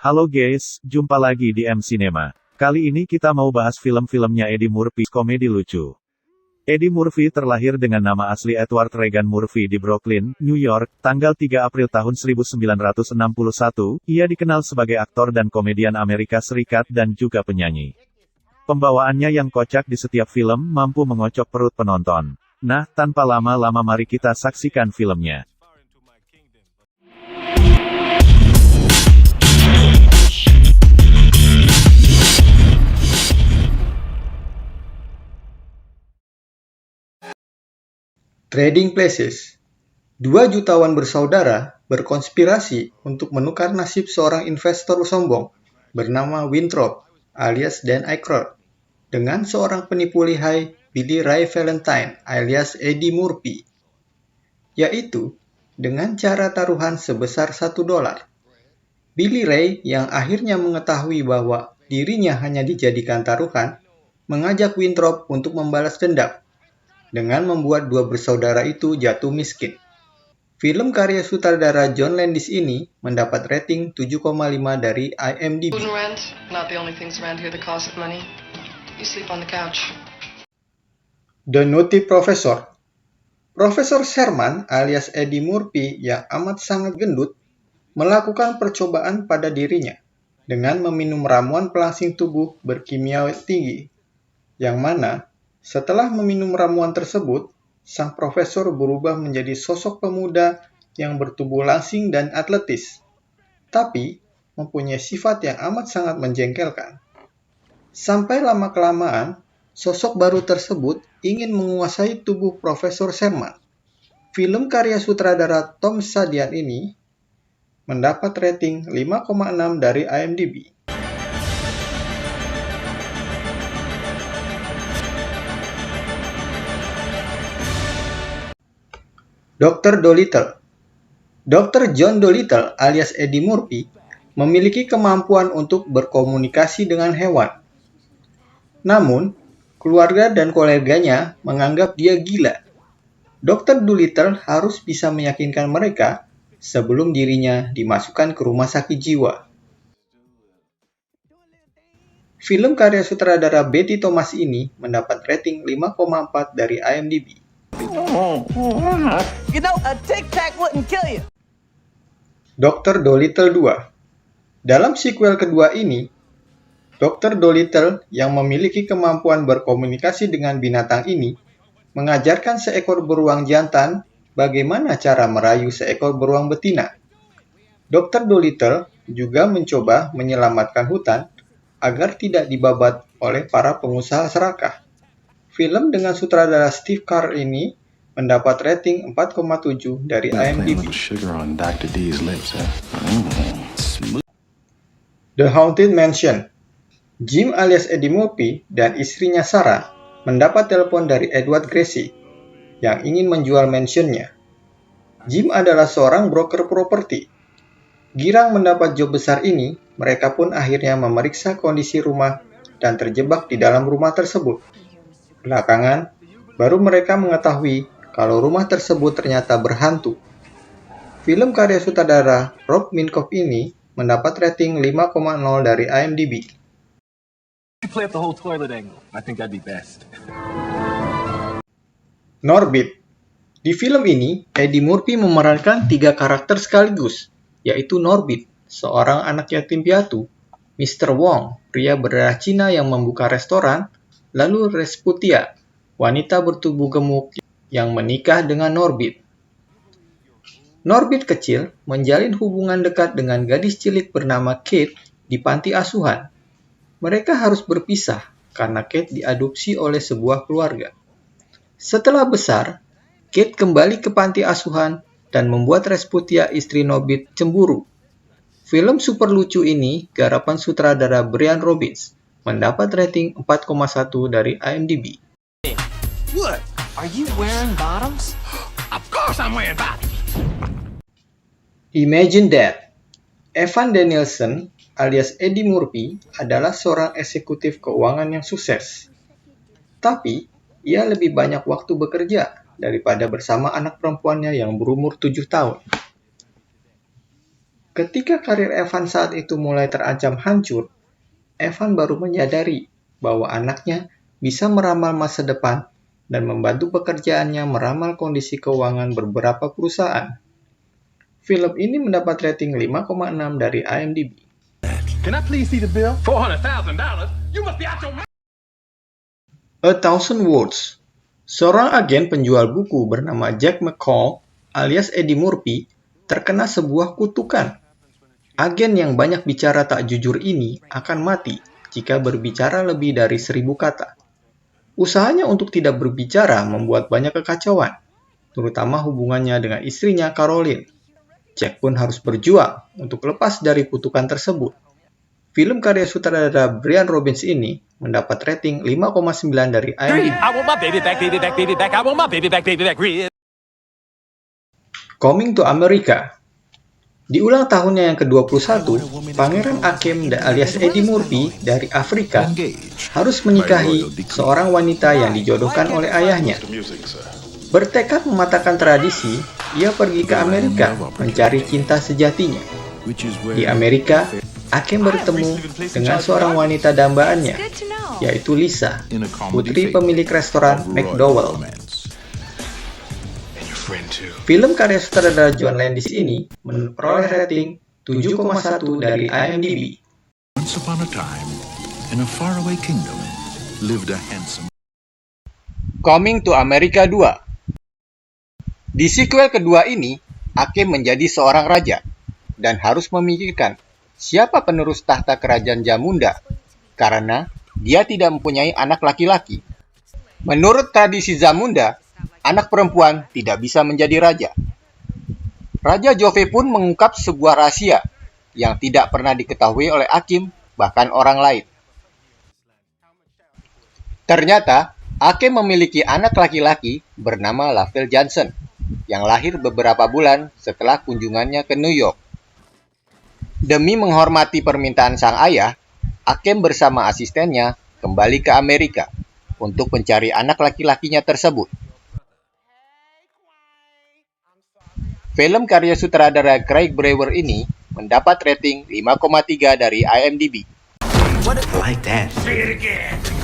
Halo guys, jumpa lagi di M Cinema. Kali ini kita mau bahas film-filmnya Eddie Murphy, komedi lucu. Eddie Murphy terlahir dengan nama asli Edward Regan Murphy di Brooklyn, New York, tanggal 3 April tahun 1961. Ia dikenal sebagai aktor dan komedian Amerika Serikat dan juga penyanyi. Pembawaannya yang kocak di setiap film mampu mengocok perut penonton. Nah, tanpa lama-lama mari kita saksikan filmnya. Trading Places. Dua jutawan bersaudara berkonspirasi untuk menukar nasib seorang investor sombong bernama Winthrop alias Dan Aykroyd dengan seorang penipu lihai Billy Ray Valentine alias Eddie Murphy, yaitu dengan cara taruhan sebesar $1. Billy Ray yang akhirnya mengetahui bahwa dirinya hanya dijadikan taruhan, mengajak Winthrop untuk membalas dendam dengan membuat dua bersaudara itu jatuh miskin. Film karya sutradara John Landis ini mendapat rating 7,5 dari IMDb. The Nutty Professor. Profesor Sherman alias Eddie Murphy yang amat sangat gendut melakukan percobaan pada dirinya dengan meminum ramuan pelangsing tubuh berkimia tinggi, yang mana setelah meminum ramuan tersebut, sang profesor berubah menjadi sosok pemuda yang bertubuh langsing dan atletis, tapi mempunyai sifat yang amat sangat menjengkelkan. Sampai lama-kelamaan, sosok baru tersebut ingin menguasai tubuh Profesor Sherman. Film karya sutradara Tom Sadian ini mendapat rating 5,6 dari IMDb. Dr. Dolittle. Dr. John Dolittle alias Eddie Murphy memiliki kemampuan untuk berkomunikasi dengan hewan. Namun, keluarga dan koleganya menganggap dia gila. Dr. Dolittle harus bisa meyakinkan mereka sebelum dirinya dimasukkan ke rumah sakit jiwa. Film karya sutradara Betty Thomas ini mendapat rating 5,4 dari IMDb. Dr. Dolittle 2. Dalam sequel kedua ini, Dr. Dolittle yang memiliki kemampuan berkomunikasi dengan binatang ini mengajarkan seekor beruang jantan bagaimana cara merayu seekor beruang betina. Dr. Dolittle juga mencoba menyelamatkan hutan agar tidak dibabat oleh para pengusaha serakah. Film dengan sutradara Steve Carell ini mendapat rating 4,7 dari IMDb. The Haunted Mansion. Jim alias Eddie Murphy dan istrinya Sarah mendapat telepon dari Edward Gracie yang ingin menjual mansionnya. Jim adalah seorang broker properti. Girang mendapat job besar ini, mereka pun akhirnya memeriksa kondisi rumah dan terjebak di dalam rumah tersebut. Belakangan, baru mereka mengetahui kalau rumah tersebut ternyata berhantu. Film karya sutradara Rob Minkoff ini mendapat rating 5,0 dari IMDb. Norbit. Di film ini, Eddie Murphy memerankan 3 karakter sekaligus, yaitu Norbit, seorang anak yatim piatu, Mr. Wong, pria berdarah Cina yang membuka restoran, lalu Resputia, wanita bertubuh gemuk yang menikah dengan Norbit. Norbit kecil menjalin hubungan dekat dengan gadis cilik bernama Kate di panti asuhan. Mereka harus berpisah karena Kate diadopsi oleh sebuah keluarga. Setelah besar, Kate kembali ke panti asuhan dan membuat Resputia istri Norbit cemburu. Film super lucu ini garapan sutradara Brian Robbins mendapat rating 4,1 dari IMDb. What? Are you wearing bottoms? Of course I'm wearing bottoms. Imagine That. Evan Danielson alias Eddie Murphy adalah seorang eksekutif keuangan yang sukses. Tapi, ia lebih banyak waktu bekerja daripada bersama anak perempuannya yang berumur 7 tahun. Ketika karir Evan saat itu mulai terancam hancur, Evan baru menyadari bahwa anaknya bisa meramal masa depan dan membantu pekerjaannya meramal kondisi keuangan beberapa perusahaan. Film ini mendapat rating 5,6 dari IMDb. Can I please see the bill? $400,000? You must be out your mind. A Thousand Words. Seorang agen penjual buku bernama Jack McCall alias Eddie Murphy terkena sebuah kutukan. Agen yang banyak bicara tak jujur ini akan mati jika berbicara lebih dari 1000 kata. Usahanya untuk tidak berbicara membuat banyak kekacauan, terutama hubungannya dengan istrinya Caroline. Jack pun harus berjuang untuk lepas dari kutukan tersebut. Film karya sutradara Brian Robbins ini mendapat rating 5,9 dari IMDb. I want my baby back, baby back, baby back. I want my baby back, baby back. Real. Coming to America. Di ulang tahunnya yang ke-21, Pangeran Akeem alias Eddie Murphy dari Afrika harus menikahi seorang wanita yang dijodohkan oleh ayahnya. Bertekad mematahkan tradisi, ia pergi ke Amerika mencari cinta sejatinya. Di Amerika, Akeem bertemu dengan seorang wanita dambaannya, yaitu Lisa, putri pemilik restoran McDowell. Film karya sutradara John Landis ini memperoleh rating 7,1 dari IMDb. Once upon a time, in a faraway kingdom, lived a handsome... Coming to America 2. Di sequel kedua ini, Akeem menjadi seorang raja dan harus memikirkan siapa penerus tahta kerajaan Zamunda karena dia tidak mempunyai anak laki-laki. Menurut tradisi Zamunda, anak perempuan tidak bisa menjadi raja. Raja Jove pun mengungkap sebuah rahasia yang tidak pernah diketahui oleh Akeem, bahkan orang lain. Ternyata, Akeem memiliki anak laki-laki bernama Lavelle Johnson, yang lahir beberapa bulan setelah kunjungannya ke New York. Demi menghormati permintaan sang ayah, Akeem bersama asistennya kembali ke Amerika untuk mencari anak laki-lakinya tersebut. Film karya sutradara Craig Brewer ini mendapat rating 5,3 dari IMDb. Like that. Say it again.